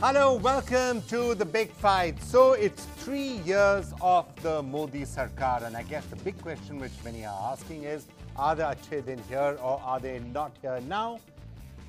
Hello, welcome to the big fight. So it's 3 years of the Modi Sarkar, and I guess the big question which many are asking is, are they actually in here or are they not here now?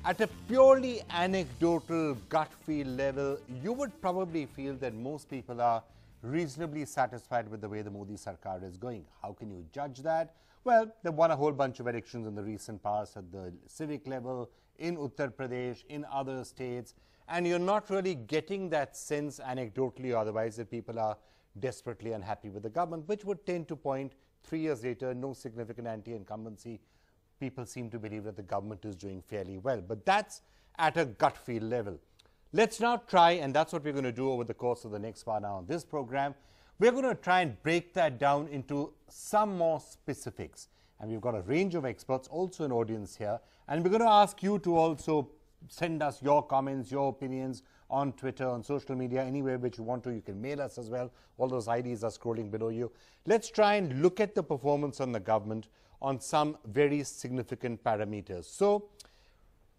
At a purely anecdotal gut feel level, you would probably feel that most people are reasonably satisfied with the way the Modi Sarkar is going. How can you judge that? Well, they won a whole bunch of elections in the recent past at the civic level, in Uttar Pradesh, in other states, and you're not really getting that sense anecdotally or otherwise that people are desperately unhappy with the government, which would tend to point 3 years later, no significant anti-incumbency. People seem to believe that the government is doing fairly well, but that's at a gut feel level. Let's now try, and that's what we're going to do over the course of the next 1 hour on this program. We're going to try and break that down into some more specifics. And we've got a range of experts, also an audience here, and we're going to ask you to also send us your comments, your opinions on Twitter, on social media, anywhere which you want to. You can mail us as well. All those IDs are scrolling below you. Let's try and look at the performance on the government on some very significant parameters. So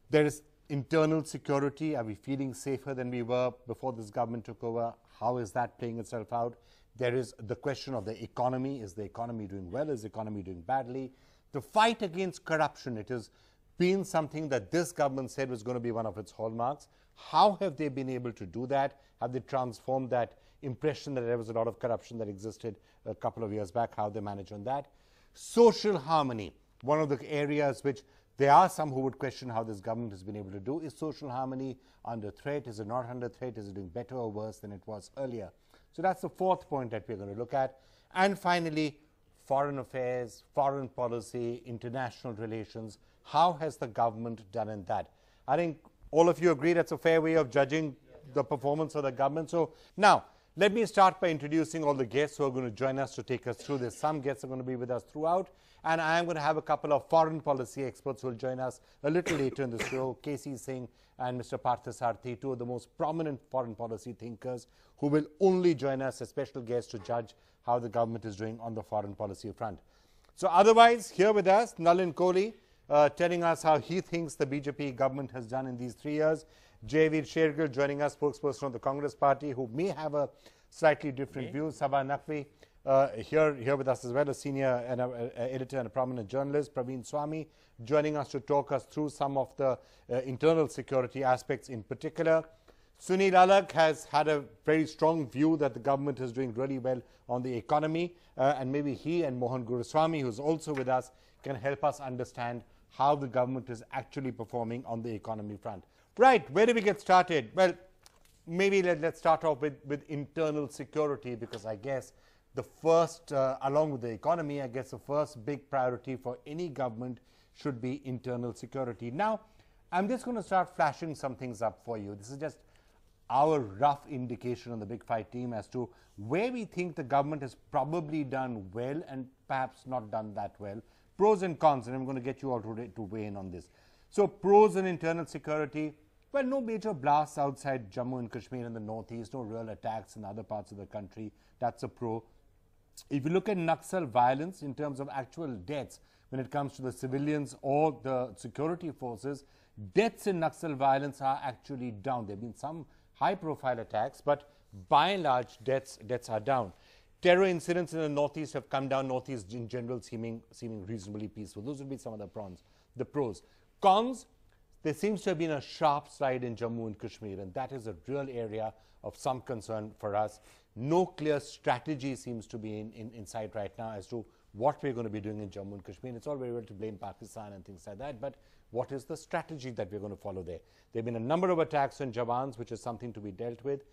there is internal security. Are we feeling safer than we were before this government took over? How is that playing itself out? There is the question of the economy. Is the economy doing well? Is the economy doing badly? The fight against corruption, it has been something that this government said was going to be one of its hallmarks. How have they been able to do that? Have they transformed that impression that there was a lot of corruption that existed a couple of years back? How they manage on that? Social harmony, one of the areas which there are some who would question how this government has been able to do. Is social harmony under threat? Is it not under threat? Is it doing better or worse than it was earlier? So that's the fourth point that we're going to look at. And finally, foreign affairs, foreign policy, international relations. How has the government done in that? I think all of you agree that's a fair way of judging the performance of the government. So now, let me start by introducing all the guests who are going to join us to take us through this. Some guests are going to be with us throughout, and I am going to have a couple of foreign policy experts who will join us a little later in the show. KC Singh and Mr. Parthasarathy, two of the most prominent foreign policy thinkers who will only join us as special guests to judge how the government is doing on the foreign policy front. So otherwise, here with us, Nalin Kohli, telling us how he thinks the BJP government has done in these 3 years. Jaiveer Shergill joining us, spokesperson of the Congress party, who may have a slightly different view. Sabah Naqvi here with us as well, a senior editor and a prominent journalist. Praveen Swami joining us to talk us through some of the internal security aspects in particular. Sunil Alagh has had a very strong view that the government is doing really well on the economy, and maybe he and Mohan Guruswamy, who's also with us, can help us understand how the government is actually performing on the economy front. Right, where do we get started? Well, maybe let's start off with internal security, because I guess the first, along with the economy, I guess the first big priority for any government should be internal security. Now, I'm just going to start flashing some things up for you. This is just our rough indication on the Big Fight team as to where we think the government has probably done well and perhaps not done that well. Pros and cons, and I'm going to get you all to weigh in on this. So pros in internal security, well, no major blasts outside Jammu and Kashmir in the northeast, no real attacks in other parts of the country. That's a pro. If you look at Naxal violence in terms of actual deaths, when it comes to the civilians or the security forces, deaths in Naxal violence are actually down. There have been some high-profile attacks, but by and large, deaths are down. Terror incidents in the northeast have come down, northeast in general seeming reasonably peaceful. Those would be some of the pros. Cons, there seems to have been a sharp slide in Jammu and Kashmir, and that is a real area of some concern for us. No clear strategy seems to be in sight right now as to what we're going to be doing in Jammu and Kashmir. It's all very well to blame Pakistan and things like that, but what is the strategy that we're going to follow there? There have been a number of attacks on Jawans, which is something to be dealt with.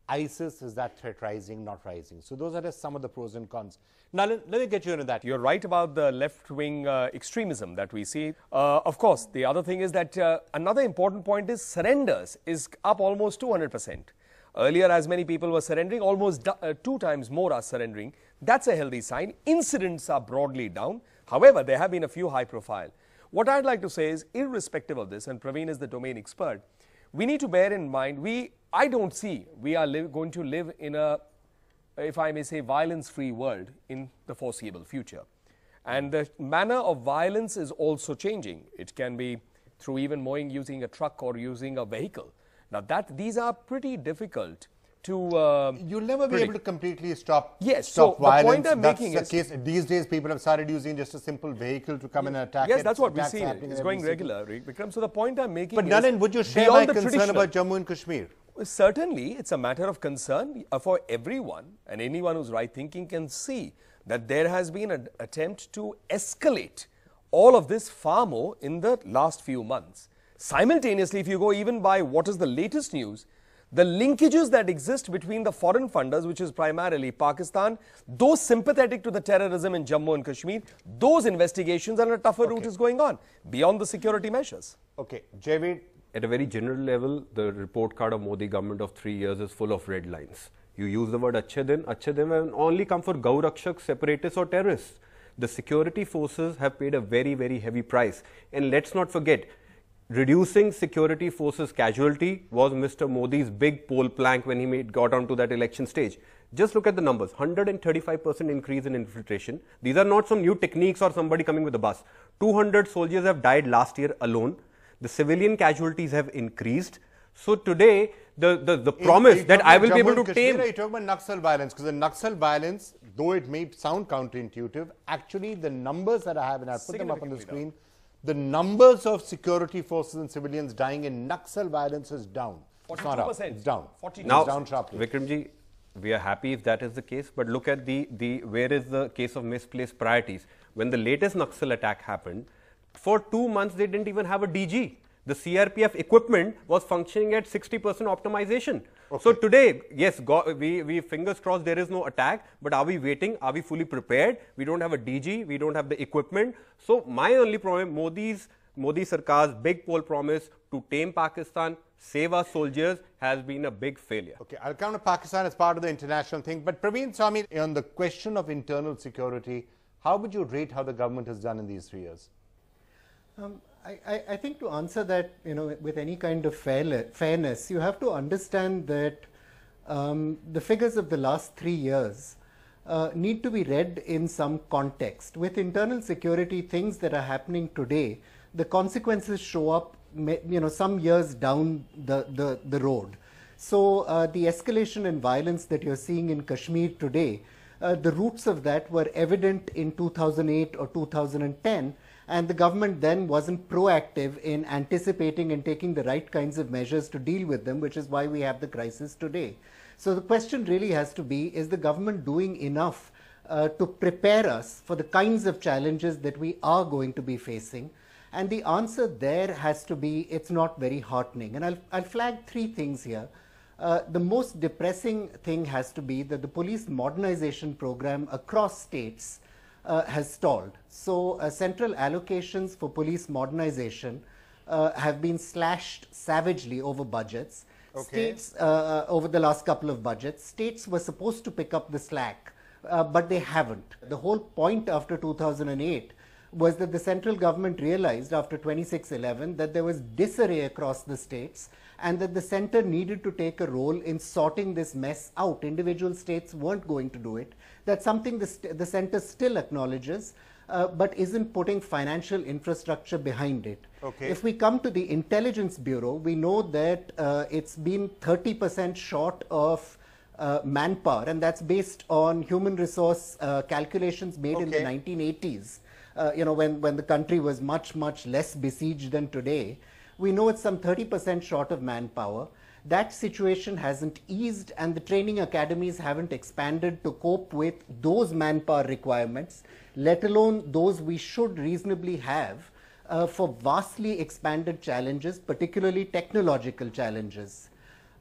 ISIS, is that threat rising, not rising? So those are just some of the pros and cons. Now, let me get you into that. You're right about the left-wing extremism that we see. Of course, the other thing is that another important point is surrenders is up almost 200%. Earlier, as many people were surrendering, almost 2 times more are surrendering. That's a healthy sign. Incidents are broadly down. However, there have been a few high-profile. What I'd like to say is, irrespective of this, and Praveen is the domain expert, we need to bear in mind, I don't see we are going to live in a, if I may say, violence-free world in the foreseeable future. And the manner of violence is also changing. It can be through even mowing using a truck or using a vehicle. Now, these are pretty difficult to you'll never be able to completely stop Yes, stop so violence. the point I'm That's making the is case. These days, people have started using just a simple vehicle to come and attack. Yes, that's what we see. Happening It's in going every city. regular, Vikram. So the point I'm making But is, Naren, would you share beyond my the concern about Jammu and Kashmir? Certainly, it's a matter of concern for everyone, and anyone who's right thinking can see that there has been an attempt to escalate all of this far more in the last few months. Simultaneously, if you go even by what is the latest news, the linkages that exist between the foreign funders, which is primarily Pakistan, those sympathetic to the terrorism in Jammu and Kashmir, those investigations and a tougher route is going on beyond the security measures. Okay, Javid. At a very general level, the report card of Modi government of 3 years is full of red lines. You use the word Achhe Din will only come for Gaurakshak, separatists or terrorists. The security forces have paid a very, very heavy price. And let's not forget, reducing security forces casualty was Mr. Modi's big poll plank when he got onto that election stage. Just look at the numbers, 135% increase in infiltration. These are not some new techniques or somebody coming with a bus. 200 soldiers have died last year alone. The civilian casualties have increased. So today, the promise that I will be able to tame... Are you talking about Naxal violence? Because the Naxal violence, though it may sound counterintuitive, actually the numbers that I have, and I'll put them up on the screen, the numbers of security forces and civilians dying in Naxal violence is down. 42%. It's down. 42%. Now, it's down sharply. Vikramji, we are happy if that is the case, but look at where is the case of misplaced priorities. When the latest Naxal attack happened, for 2 months they didn't even have a DG. The CRPF equipment was functioning at 60% optimization. Okay. So today, yes, we fingers crossed there is no attack, but are we waiting? Are we fully prepared? We don't have a DG, we don't have the equipment. So my only problem, Modi Sarkar's big poll promise to tame Pakistan, save our soldiers, has been a big failure. Okay, I'll come to Pakistan as part of the international thing. But Praveen Swami, on the question of internal security, how would you rate how the government has done in these 3 years? I think to answer that, with any kind of fairness, you have to understand that the figures of the last 3 years need to be read in some context. With internal security, things that are happening today, the consequences show up, some years down the road. So the escalation in violence that you're seeing in Kashmir today, the roots of that were evident in 2008 or 2010. And the government then wasn't proactive in anticipating and taking the right kinds of measures to deal with them, which is why we have the crisis today. So the question really has to be, is the government doing enough to prepare us for the kinds of challenges that we are going to be facing? And the answer there has to be, it's not very heartening. And I'll flag 3 things here. The most depressing thing has to be that the police modernization program across states has stalled. So central allocations for police modernization have been slashed savagely over budgets. Okay. States, over the last couple of budgets, states were supposed to pick up the slack, but they haven't. The whole point after 2008 was that the central government realized after 26/11 that there was disarray across the states and that the center needed to take a role in sorting this mess out. Individual states weren't going to do it. That's something the center still acknowledges, but isn't putting financial infrastructure behind it. Okay. If we come to the Intelligence Bureau, we know that it's been 30% short of manpower, and that's based on human resource calculations made in the 1980s. When the country was much, much less besieged than today. We know it's some 30% short of manpower. That situation hasn't eased, and the training academies haven't expanded to cope with those manpower requirements, let alone those we should reasonably have for vastly expanded challenges, particularly technological challenges.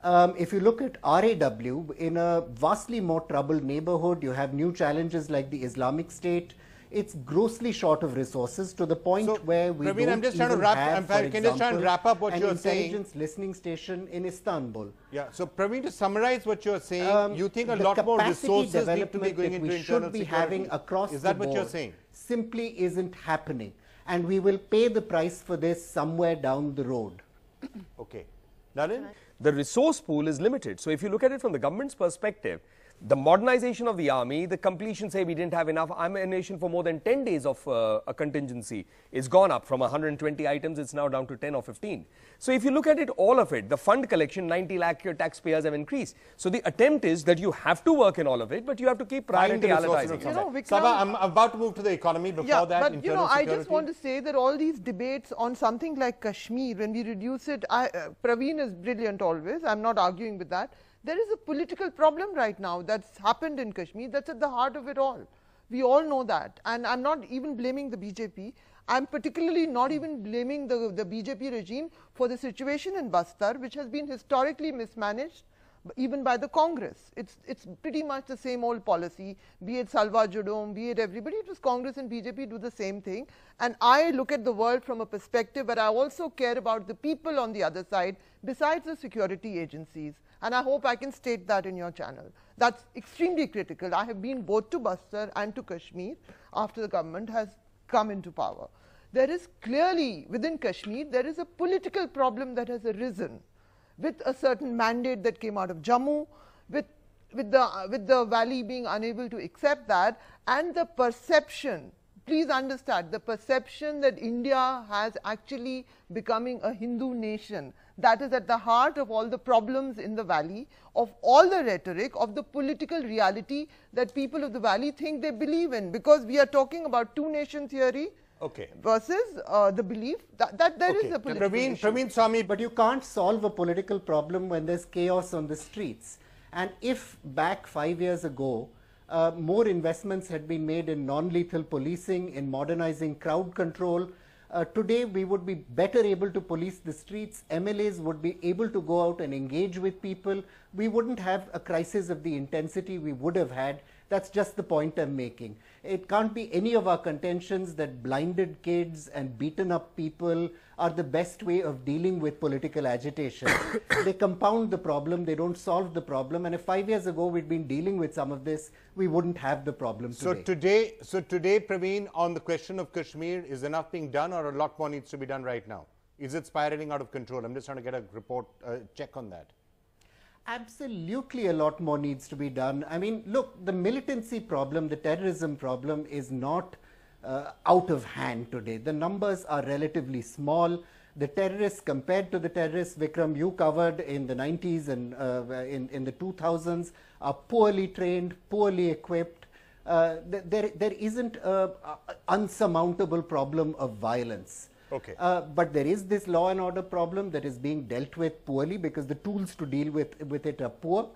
If you look at RAW, in a vastly more troubled neighborhood, you have new challenges like the Islamic State. It's grossly short of resources to the point where we Praveen, don't even have, for example, an intelligence listening station in Istanbul. Yeah. So, Praveen, to summarize what you're saying, you think a lot more resources need to be going into internal security. Having across Is that the what you're board saying? Simply isn't happening, and we will pay the price for this somewhere down the road. Okay, Naren? the resource pool is limited. So if you look at it from the government's perspective, the modernization of the army, the completion, say we didn't have enough ammunition for more than 10 days of a contingency, is gone up from 120 items, it's now down to 10 or 15. So if you look at it, all of it, the fund collection, 90 lakh taxpayers have increased. So the attempt is that you have to work in all of it, but you have to keep prioritizing. You know, Sabha, I'm about to move to the economy. Before that, but you know, I just want to say that all these debates on something like Kashmir, when we reduce it, Praveen is brilliant always, I'm not arguing with that. There is a political problem right now that's happened in Kashmir that's at the heart of it all. We all know that. And I'm not even blaming the BJP. I'm particularly not even blaming the BJP regime for the situation in Bastar, which has been historically mismanaged even by the Congress. It's pretty much the same old policy, be it Salva Judom, be it everybody. It was Congress and BJP do the same thing. And I look at the world from a perspective, but I also care about the people on the other side besides the security agencies. And I hope I can state that in your channel. That's extremely critical. I have been both to Bastar and to Kashmir after the government has come into power. There is clearly, within Kashmir, there is a political problem that has arisen with a certain mandate that came out of Jammu, with the valley being unable to accept that, and the perception, please understand, the perception that India has actually becoming a Hindu nation. That is at the heart of all the problems in the valley, of all the rhetoric, of the political reality that people of the valley think they believe in. Because we are talking about two-nation theory versus the belief that there is a political issue. Praveen Swami, but you can't solve a political problem when there's chaos on the streets. And if back 5 years ago, more investments had been made in non-lethal policing, in modernizing crowd control, today we would be better able to police the streets. MLAs would be able to go out and engage with people. We wouldn't have a crisis of the intensity we would have had. That's just the point I'm making. It can't be any of our contentions that blinded kids and beaten up people are the best way of dealing with political agitation. They compound the problem, they don't solve the problem, and if 5 years ago we'd been dealing with some of this, we wouldn't have the problem today. So today, Praveen, on the question of Kashmir, is enough being done or a lot more needs to be done right now? Is it spiraling out of control? I'm just trying to get a report, check on that. Absolutely a lot more needs to be done. I mean, look, the militancy problem, the terrorism problem is not out of hand today. The numbers are relatively small. The terrorists, compared to the terrorists, Vikram, you covered in the 90s and in the 2000s, are poorly trained, poorly equipped. There isn't an unsurmountable problem of violence. But there is this law and order problem that is being dealt with poorly because the tools to deal with it are poor.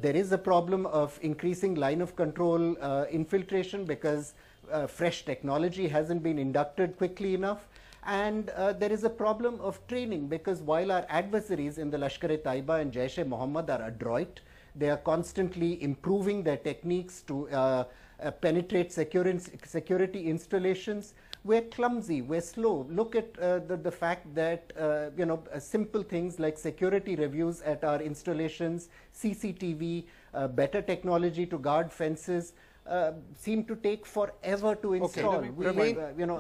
There is a problem of increasing line of control infiltration because fresh technology hasn't been inducted quickly enough. And there is a problem of training because while our adversaries in the Lashkar-e-Taiba and Jaish-e-Mohammed are adroit, they are constantly improving their techniques to penetrate security installations. We're clumsy, we're slow. Look at the fact that, simple things like security reviews at our installations, CCTV, better technology to guard fences, seem to take forever to install.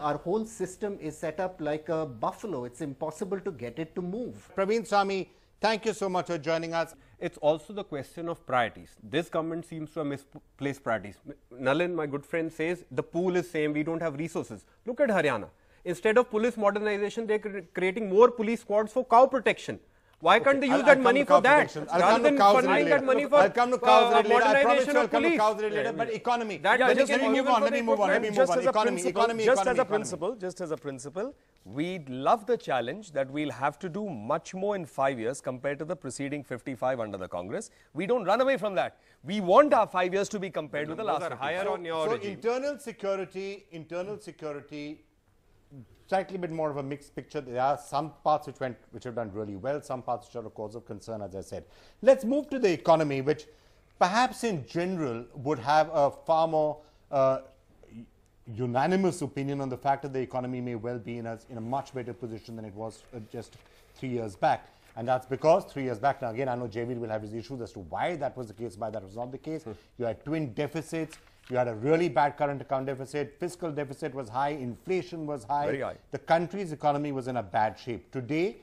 Our whole system is set up like a buffalo. It's impossible to get it to move. Praveen Swami, thank you so much for joining us. It's also the question of priorities. This government seems to have misplaced priorities. Nalin, my good friend, says the pool is same, we don't have resources. Look at Haryana. Instead of police modernization, they're creating more police squads for cow protection. Why can't they use that money for that? Rather than funding that money for modernization of police. But economy. Let me move on. Just as a principle, we love the challenge that we'll have to do much more in 5 years compared to the preceding 55 under the Congress. We don't run away from that. We want our 5 years to be compared with the last. Higher on your regime. Internal security, slightly bit more of a mixed picture. There are some parts which have done really well, some parts which are a cause of concern, as I said. Let's move to the economy, which perhaps in general would have a far more unanimous opinion on the fact that the economy may well be in a much better position than it was just 3 years back. And that's because 3 years back, now again, I know Javid will have his issues as to why that was the case, why that was not the case. You had twin deficits. You had a really bad current account deficit, fiscal deficit was high, inflation was high. Very high. The country's economy was in a bad shape. Today,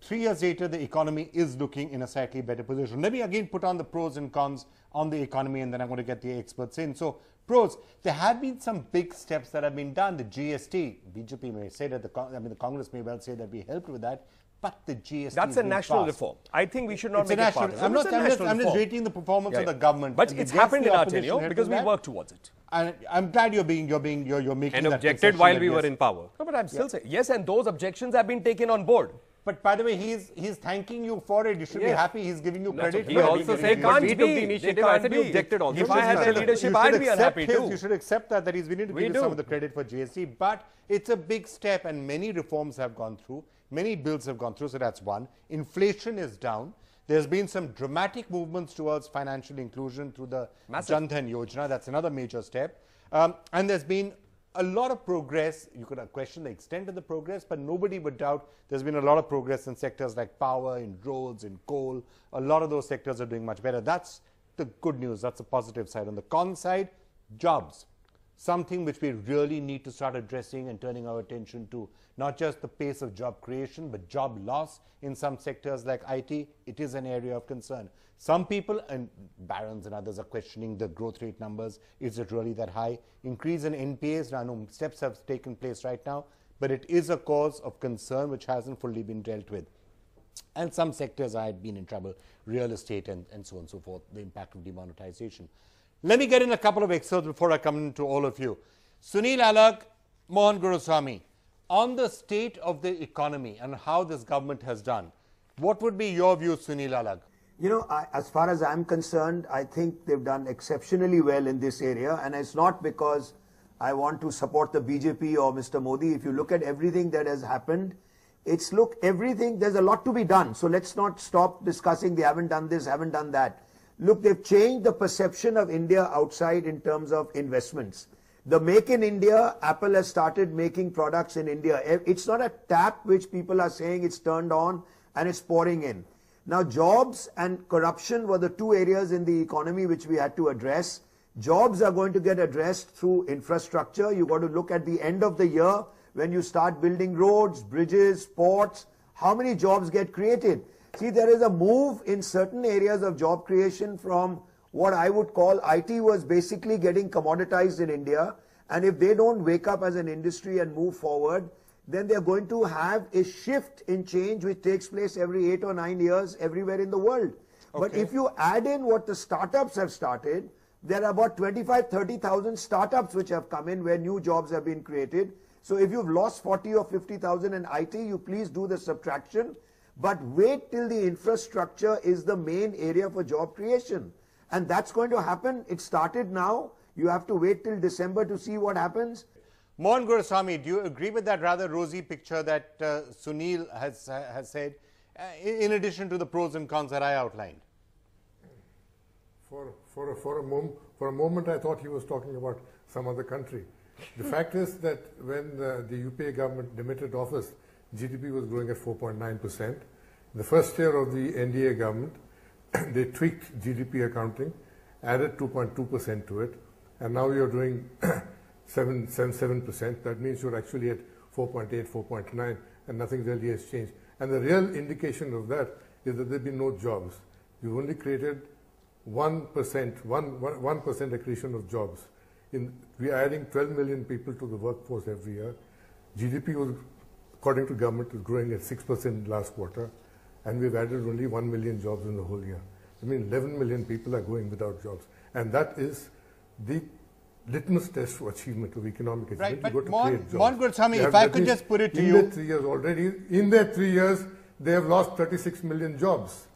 3 years later, the economy is looking in a slightly better position. Let me again put on the pros and cons on the economy, and then I'm going to get the experts in. So, pros, there have been some big steps that have been done. The GST, BJP may say that, the Congress may well say that we helped with that, but the GST That's a national reform. I think we should not make it partisan. I'm just rating the performance of the government. But it's happened in our tenure because we worked towards it. And I'm glad you're making and objected while we were in power. No, but I'm still saying yes, and those objections have been taken on board. But by the way, he's thanking you for it. You should be happy. He's giving you credit. He also said, but we took the initiative. I said you objected also. If I had the leadership, I'd be unhappy too. You should accept that he's willing to give you some of the credit for GST. But it's a big step, and many reforms have gone through. Many bills have gone through, so that's one. Inflation is down. There's been some dramatic movements towards financial inclusion through the Jan Dhan Yojana. That's another major step. And there's been a lot of progress. You could question the extent of the progress, but nobody would doubt there's been a lot of progress in sectors like power, in roads, in coal. A lot of those sectors are doing much better. That's the good news. That's the positive side. On the con side, jobs. Something which we really need to start addressing and turning our attention to. Not just the pace of job creation, but job loss in some sectors like IT. It is an area of concern. Some people, and barons and others, are questioning the growth rate numbers. Is it really that high? Increase in NPAs. Now, I know steps have taken place right now, but it is a cause of concern which hasn't fully been dealt with. And some sectors have been in trouble, real estate and so on and so forth, the impact of demonetization. Let me get in a couple of excerpts before I come into all of you. Sunil Alagh, Mohan Guruswamy, on the state of the economy and how this government has done, what would be your view, Sunil Alagh? You know, as far as I'm concerned, I think they've done exceptionally well in this area, and it's not because I want to support the BJP or Mr. Modi. If you look at everything that has happened, there's a lot to be done. So let's not stop discussing they haven't done this, haven't done that. Look, they've changed the perception of India outside in terms of investments. The Make in India, Apple has started making products in India. It's not a tap which people are saying it's turned on and it's pouring in. Now, jobs and corruption were the two areas in the economy which we had to address. Jobs are going to get addressed through infrastructure. You've got to look at the end of the year when you start building roads, bridges, ports, how many jobs get created. See, there is a move in certain areas of job creation from what I would call IT was basically getting commoditized in India. And if they don't wake up as an industry and move forward, then they're going to have a shift in change which takes place every 8 or 9 years everywhere in the world. Okay. But if you add in what the startups have started, there are about 25,000-30,000 startups which have come in where new jobs have been created. So if you've lost 40 or 50,000 in IT, you please do the subtraction. But wait till the infrastructure is the main area for job creation. And that's going to happen. It started now. You have to wait till December to see what happens. Mohan Guruswamy, do you agree with that rather rosy picture that Sunil has said, in addition to the pros and cons that I outlined? For a moment, I thought he was talking about some other country. The fact is that when the UPA government demitted office, GDP was growing at 4.9%. The first year of the NDA government, they tweaked GDP accounting, added 2.2% to it, and now you're doing 7%. That means you're actually at 4.8, 4.9, and nothing really has changed. And the real indication of that is that there have been no jobs. You've only created 1% accretion of jobs. We are adding 12 million people to the workforce every year. GDP was, according to government, is growing at 6% last quarter, and we've added only 1 million jobs in the whole year. I mean, 11 million people are going without jobs, and that is the litmus test for achievement of economic achievement. Right, but Mohan Guruswamy, if I could just put it to you. In their 3 years already, in their 3 years, they have lost 36 million jobs.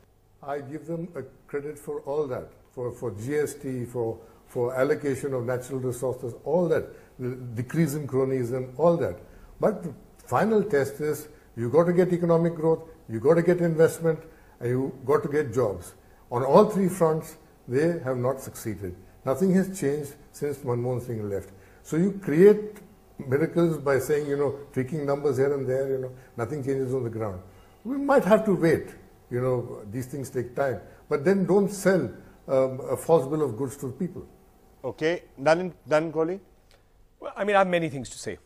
I give them a credit for all that, for GST, for allocation of natural resources, all that, the decrease in cronyism, all that. But the final test is you got to get economic growth, you got to get investment, and you got to get jobs. On all three fronts, they have not succeeded. Nothing has changed since Manmohan Singh left. So you create miracles by saying, tweaking numbers here and there, nothing changes on the ground. We might have to wait. These things take time. But then don't sell a false bill of goods to people. Okay. Nanan Kohli? Well, I mean, I have many things to say.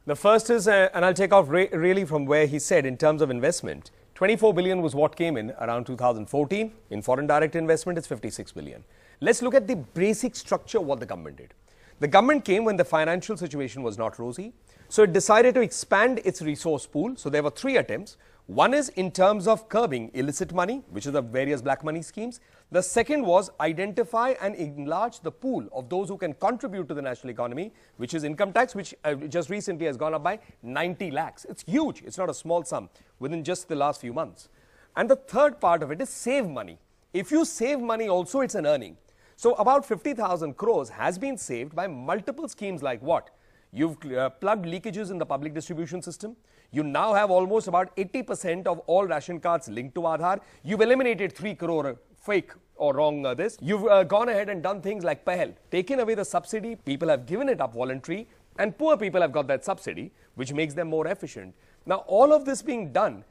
The first is, and I'll take off really from where he said in terms of investment, 24 billion was what came in around 2014. In foreign direct investment, it's 56 billion. Let's look at the basic structure of what the government did. The government came when the financial situation was not rosy. So it decided to expand its resource pool. So there were 3 attempts. One is in terms of curbing illicit money, which is the various black money schemes. The second was identify and enlarge the pool of those who can contribute to the national economy, which is income tax, which just recently has gone up by 90 lakhs. It's huge. It's not a small sum within just the last few months. And the third part of it is save money. If you save money also, it's an earning. So about 50,000 crores has been saved by multiple schemes like what? You've plugged leakages in the public distribution system. You now have almost about 80% of all ration cards linked to Aadhaar. You've eliminated 3 crore fake or wrong this. You've gone ahead and done things like Pahel, taken away the subsidy. People have given it up voluntary, and poor people have got that subsidy, which makes them more efficient. Now, all of this being done,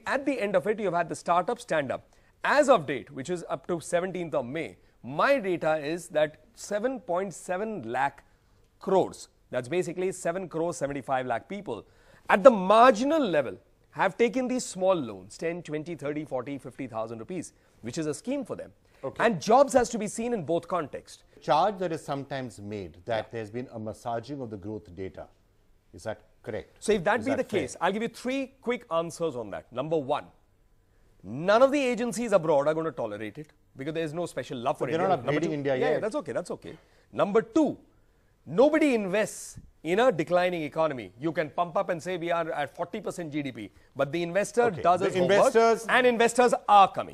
at the end of it, you've had the startup stand up. As of date, which is up to 17th of May, my data is that 7.7 lakh crores, that's basically 7 crores 75 lakh people, at the marginal level have taken these small loans, 10, 20, 30, 40, 50,000 rupees, which is a scheme for them. Okay. And jobs has to be seen in both contexts. Charge that is sometimes made that there's been a massaging of the growth data. Is that correct? So if that be the case, I'll give you 3 quick answers on that. Number 1, none of the agencies abroad are going to tolerate it because there is no special love for India. They're not upgrading India yet. Yeah, that's okay, that's okay. Number 2, nobody invests in a declining economy. You can pump up and say we are at 40% GDP, but the investor does his homework, and investors are coming.